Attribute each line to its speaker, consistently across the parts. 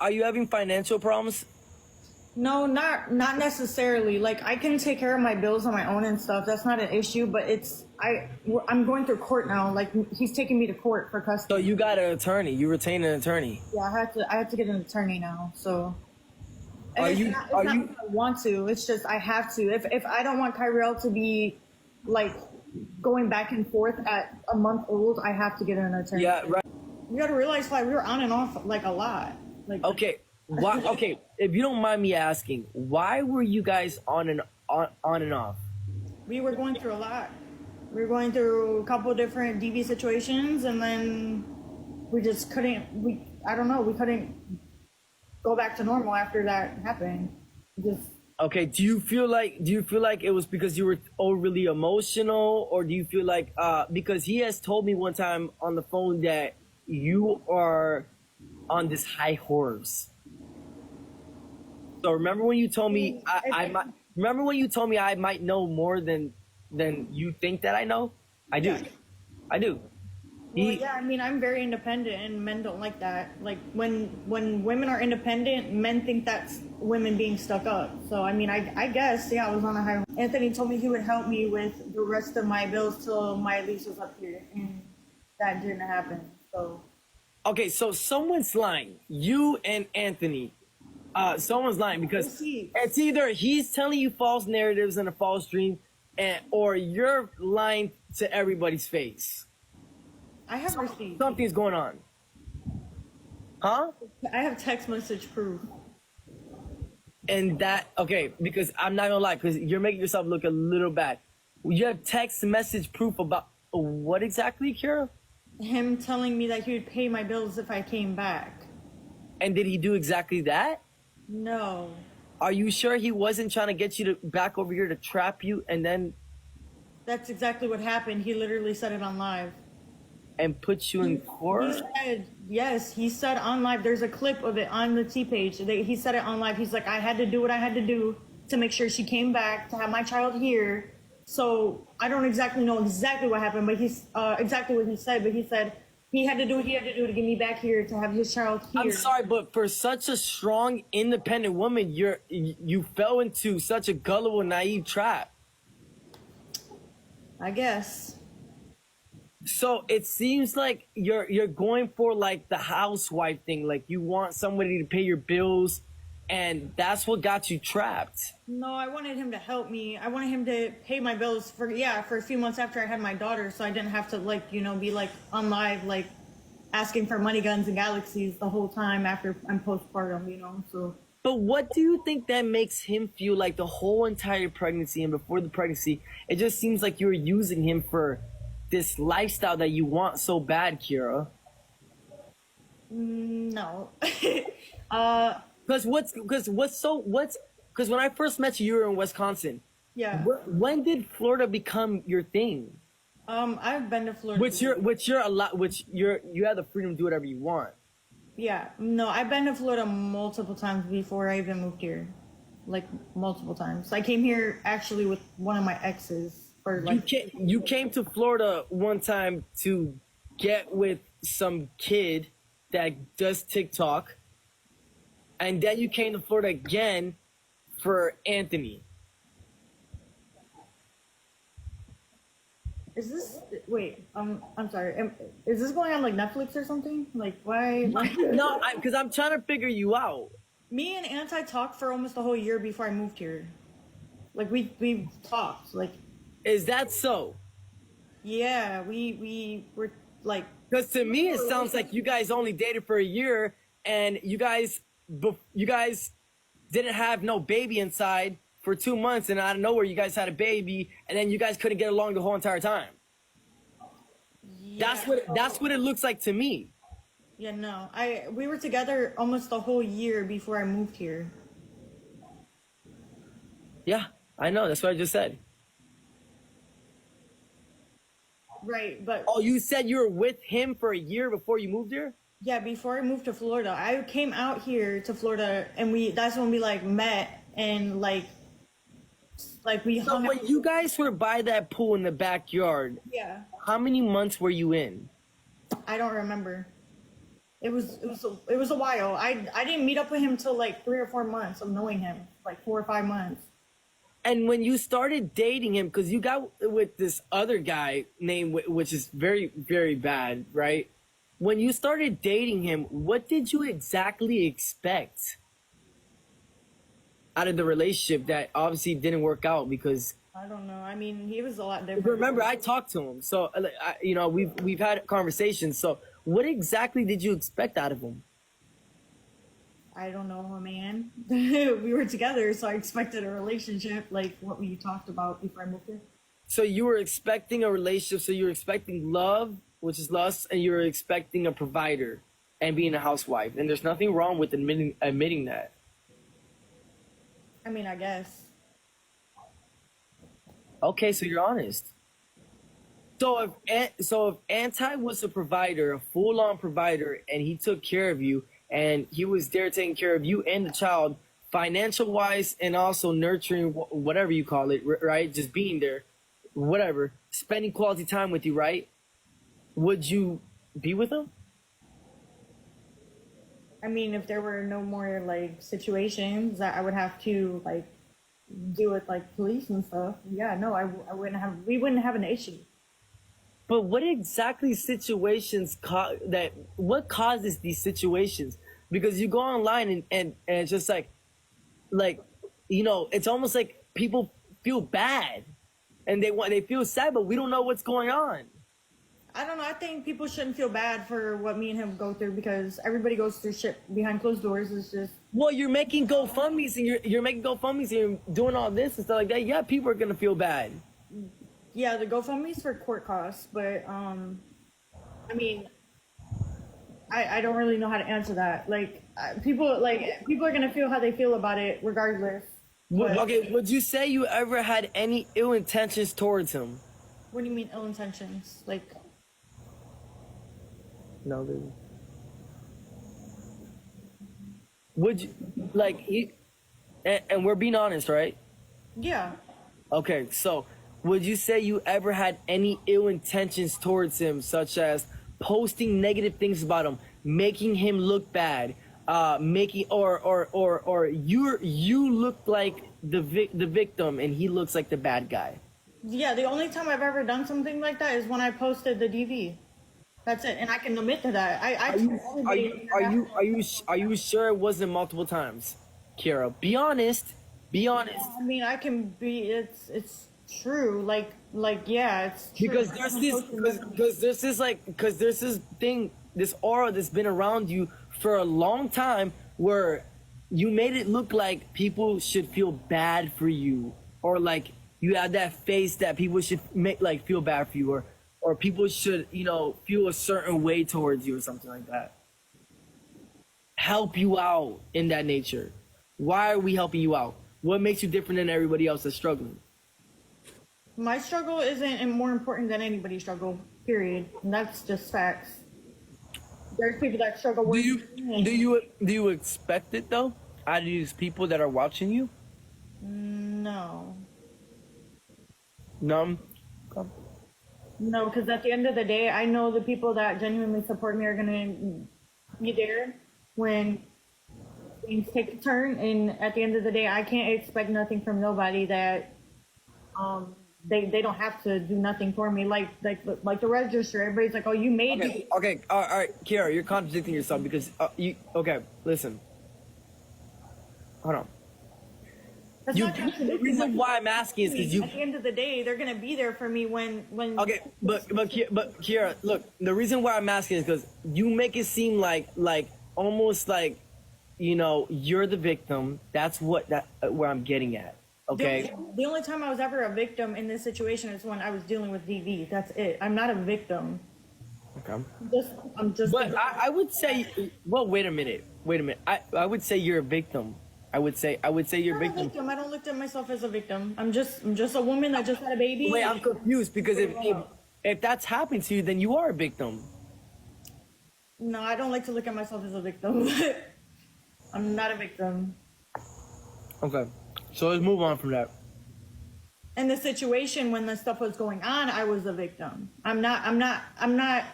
Speaker 1: Are you having financial problems?
Speaker 2: No, not necessarily. Like I can take care of my bills on my own and stuff. That's not an issue. But I'm going through court now. Like he's taking me to court for
Speaker 1: So
Speaker 2: custody.
Speaker 1: you got an attorney. You retain an attorney.
Speaker 2: Yeah, I have to get an attorney now. So. And
Speaker 1: Are
Speaker 2: it's
Speaker 1: you?
Speaker 2: not, it's
Speaker 1: Are
Speaker 2: not
Speaker 1: you?
Speaker 2: that I want to. It's just I have to. If I don't want Kyrell to be like going back and forth at a month old, I have to get an attorney.
Speaker 1: Yeah. Right.
Speaker 2: You got to realize like we were on and off like a lot. Like
Speaker 1: Okay. Why? Okay. If you don't mind me asking, why were you guys on and off?
Speaker 2: we were going through a lot. We were going through a couple different DV situations, and then we just couldn't. I don't know. We couldn't go back to normal after that happened. Just
Speaker 1: Okay. Do you feel like it was because you were overly emotional, or do you feel like because he has told me one time on the phone that you are on this high horse. So remember when you told me remember when you told me I might know more than you think that I know? I do.
Speaker 2: Yeah.
Speaker 1: I do.
Speaker 2: Well, yeah, I mean, I'm very independent, and men don't like that. Like when women are independent, men think that's women being stuck up. So I mean, I guess yeah, I was on a high. Anthony told me he would help me with the rest of my bills till my lease was up here, and that didn't happen. So
Speaker 1: Okay, so someone's lying. You and Anthony. Someone's lying because it's either he's telling you false narratives and a false dream, or you're lying to everybody's face.
Speaker 2: I have receipts.
Speaker 1: Something's going on. Huh?
Speaker 2: I have text message proof.
Speaker 1: And that, okay, because I'm not gonna lie, because you're making yourself look a little bad. You have text message proof about what exactly, Kiara?
Speaker 2: Him telling me that he would pay my bills if I came back.
Speaker 1: And did he do exactly that?
Speaker 2: No.
Speaker 1: Are you sure he wasn't trying to get you to back over here to trap you and then
Speaker 2: That's exactly what happened. He literally said it on live.
Speaker 1: and put you in
Speaker 2: He
Speaker 1: court?
Speaker 2: said, yes, he said on live. There's a clip of it on the T page. He said it on live. He's like, I had to do what I had to do to make sure she came back, to have my child here. So I don't exactly know exactly what happened, but he's exactly what he said. But he said he had to do what he had to do to get me back here, to have his child here.
Speaker 1: I'm sorry, but for such a strong, independent woman, you fell into such a gullible, naive trap.
Speaker 2: I guess.
Speaker 1: So it seems like you're going for like the housewife thing, like you want somebody to pay your bills, and that's what got you trapped.
Speaker 2: No, I wanted him to help me. I wanted him to pay my bills for a few months after I had my daughter, so I didn't have to be like on live, like asking for money, guns, and galaxies the whole time after I'm postpartum, so.
Speaker 1: But what do you think that makes him feel like the whole entire pregnancy and before the pregnancy, it just seems like you're using him for this lifestyle that you want so bad, Kiara?
Speaker 2: No.
Speaker 1: Because when I first met you, you were in Wisconsin.
Speaker 2: Yeah.
Speaker 1: When did Florida become your thing?
Speaker 2: I've been to Florida.
Speaker 1: You have the freedom to do whatever you want.
Speaker 2: Yeah. No, I've been to Florida multiple times before I even moved here. Like multiple times. I came here actually with one of my exes for like.
Speaker 1: You came to Florida one time to get with some kid that does TikTok, and then you came to Florida again for Anthony.
Speaker 2: Is this wait? I'm sorry. Is this going on like Netflix or something? Like why?
Speaker 1: No, because I'm trying to figure you out.
Speaker 2: Me and Anti talked for almost a whole year before I moved here. Like we talked. Like
Speaker 1: Is that so?
Speaker 2: yeah, we were like.
Speaker 1: Because to me, it sounds like you guys only dated for a year, and you guys didn't have no baby inside for 2 months, and out of nowhere, you guys had a baby, and then you guys couldn't get along the whole entire time.
Speaker 2: Yeah.
Speaker 1: That's what it looks like to me.
Speaker 2: Yeah, no. We were together almost the whole year before I moved here.
Speaker 1: Yeah, I know. That's what I just said.
Speaker 2: Right, but
Speaker 1: Oh, you said you were with him for a year before you moved here?
Speaker 2: yeah, before I moved to Florida, I came out here to Florida, and that's when we like met and like we
Speaker 1: So
Speaker 2: hung
Speaker 1: when
Speaker 2: out.
Speaker 1: you guys were by that pool in the backyard,
Speaker 2: Yeah,
Speaker 1: how many months were you in?
Speaker 2: I don't remember. It was a while. I didn't meet up with him till like 3 or 4 months of knowing him, like 4 or 5 months.
Speaker 1: And when you started dating him, because you got with this other guy named, which is very, very bad, right? When you started dating him, what did you exactly expect out of the relationship that obviously didn't work out? Because
Speaker 2: I don't know. I mean, he was a lot different.
Speaker 1: remember, I talked to him, so we've had conversations. So what exactly did you expect out of him?
Speaker 2: I don't know, man. We were together, so I expected a relationship like what we talked about before I moved here.
Speaker 1: So you were expecting a relationship. So you were expecting love, which is lust, and you were expecting a provider and being a housewife. And there's nothing wrong with admitting that.
Speaker 2: I mean, I guess.
Speaker 1: Okay, so you're honest. So if Anti was a provider, a full-on provider, and he took care of you, and he was there taking care of you and the child, financial wise, and also nurturing whatever you call it, right? Just being there, whatever, spending quality time with you, right? Would you be with him?
Speaker 2: I mean, if there were no more like situations that I would have to like deal with like police and stuff, yeah, no, I wouldn't have. We wouldn't have an issue.
Speaker 1: But what exactly what causes these situations? Because you go online and it's just like, it's almost like people feel bad and they feel sad, but we don't know what's going on.
Speaker 2: I don't know. I think people shouldn't feel bad for what me and him go through because everybody goes through shit behind closed doors. It's just
Speaker 1: Well, you're making GoFundMe's and you're making GoFundMe's and you're doing all this and stuff like that. Yeah, people are gonna feel bad.
Speaker 2: yeah, the GoFundMe's for court costs, but I mean, I don't really know how to answer that. Like people are gonna feel how they feel about it regardless. But
Speaker 1: Okay, would you say you ever had any ill intentions towards him?
Speaker 2: what do you mean ill intentions? Like
Speaker 1: No, baby. Would you like he? And we're being honest, right?
Speaker 2: yeah,
Speaker 1: Okay, so would you say you ever had any ill intentions towards him, such as posting negative things about him, making him look bad, making or you look like the victim and he looks like the bad guy?
Speaker 2: yeah. The only time I've ever done something like that is when I posted the DV. That's it, and I can admit to that.
Speaker 1: Are you sure it wasn't multiple times, Kiara? Be honest. Be honest.
Speaker 2: I mean, I can be. It's true. Like yeah, it's true.
Speaker 1: Because there's this thing, this aura that's been around you for a long time, where you made it look like people should feel bad for you, or like you have that face that people should make like feel bad for you, or people should feel a certain way towards you or something like that. Help you out in that nature. Why are we helping you out? What makes you different than everybody else that's struggling?
Speaker 2: My struggle isn't more important than anybody's struggle. Period. And that's just facts. There's people that struggle
Speaker 1: Do
Speaker 2: worse.
Speaker 1: you expect it though? Out of these people that are watching you?
Speaker 2: No,
Speaker 1: No.
Speaker 2: no, because at the end of the day, I know the people that genuinely support me are gonna be there when things take a turn. And at the end of the day, I can't expect nothing from nobody that they don't have to do nothing for me. Like the register, everybody's like, oh, you made it.
Speaker 1: Okay. All right, Kiara, you're contradicting yourself because you. Okay, listen. Hold on.
Speaker 2: That's
Speaker 1: You.
Speaker 2: not
Speaker 1: The
Speaker 2: contradicting.
Speaker 1: reason why I'm asking is because you.
Speaker 2: At the end of the day, they're gonna be there for me when.
Speaker 1: Okay, but Kiara, look. The reason why I'm asking is because you make it seem like almost like, you're the victim. That's where I'm getting at. Okay.
Speaker 2: The only time I was ever a victim in this situation is when I was dealing with DV. That's it. I'm not a victim.
Speaker 1: Okay.
Speaker 2: I'm just.
Speaker 1: But I would say, well, wait a minute. I would say you're a victim. I would say you're a
Speaker 2: I'm not a
Speaker 1: victim.
Speaker 2: victim. I don't look at myself as a victim. I'm just a woman that just had a baby.
Speaker 1: Wait, I'm confused because if that's happened to you, then you are a victim.
Speaker 2: No, I don't like to look at myself as a victim. I'm not a victim.
Speaker 1: Okay. So let's move on from that.
Speaker 2: In the situation when the stuff was going on, I was a victim. I'm not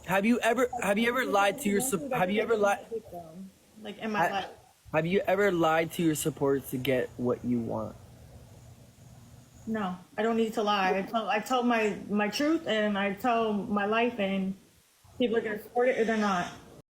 Speaker 1: Have you ever lied to your have you ever lied
Speaker 2: Like in my life.
Speaker 1: have you ever lied to your supporters to get what you want?
Speaker 2: No, I don't need to lie. I tell my truth and I tell my life, and people are gonna support it or they're not.